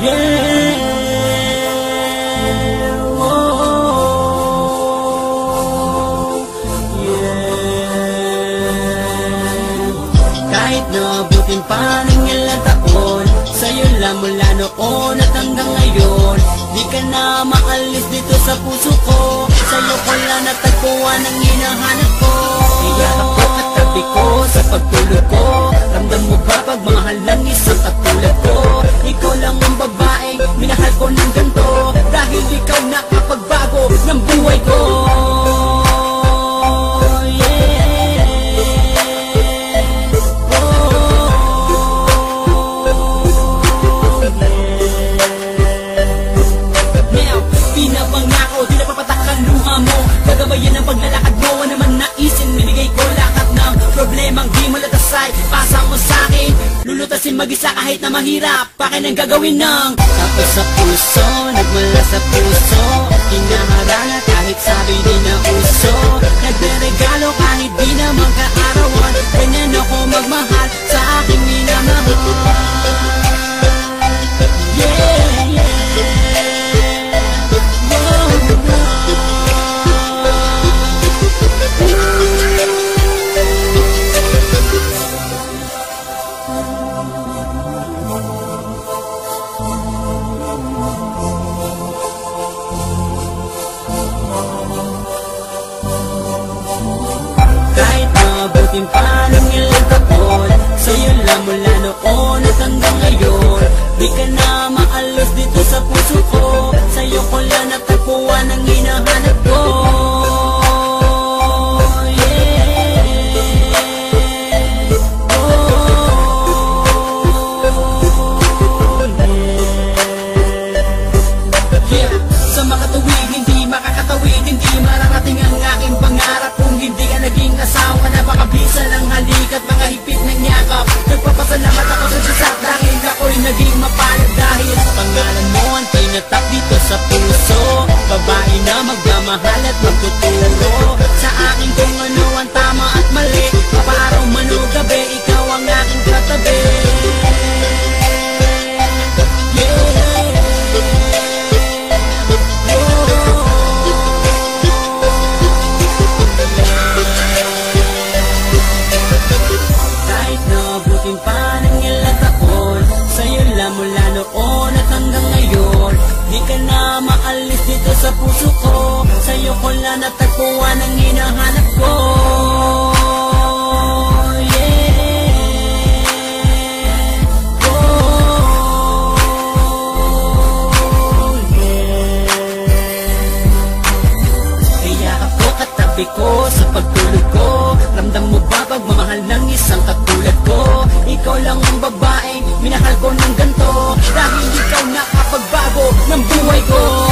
Yeah, oh, yeah. Kahit naabutin pa ng ilang taon, sa'yo lang mula noon at hanggang ngayon. Di ka na maalis dito sa puso ko, sa'yo ko lang natagpuan ang hinahanap ko. Iyak ako at tabi ko sa pagtulog ko. Ramdam mo ba pagmahal ng isang katulad ko? Ikaw lang ang babaeng minahal ko ng ganito, dahil ikaw nakapagbago ng buhay ko. Pinapangako, di napapatak ang luha mo. Gagabayan ang paglalakad mo, ano naman naisin. Minigay ko lahat ng problemang di mo latasay. Pasa mo sa'kin, lulutasin mag-isa kahit na mahirap. Pakin ang gagawin ng tapos sa puso, nagmula sa puso. Hinaharana kahit sabi di na uso. Nagre-regalo kahit di na magkaarawan. Ganyan ako magmahal sa aking minamahal. Yeah, yeah. Abutin pa ng ilang taon, sa'yo lang mula noon at hanggang ngayon. Di ka na maalos dito sa puso ko, sa'yo ko lang natagpuan ang hinahanap ko. Sa makatuwid, hindi makakatawid, hindi mararating ang aking pangarap kung hindi ka naging asawa. Napakabisa ng halikat, mga hipit ng yakap. Nagpapasalamat ako sa Diyos at dahil ako'y naging mapalad. Dahil pangalan mo ang tinatap dito sa puso, babae na magmamahal at magtuturo sa akin kung ano ang tama at mali. Kaparaw man o gabi, ikaw ang aking katabi. Dito sa puso ko, sa'yo ko lang natagpuan ang hinahanap ko. Yeah, oh, yeah. Iyakap ko, katabi ko sa pagtulog ko. Ramdam mo ba pagmamahal ng isang katulad ko? Ikaw lang ang babaeng minahal ko ng ganito, dahil ikaw nakapagbago ng buhay ko.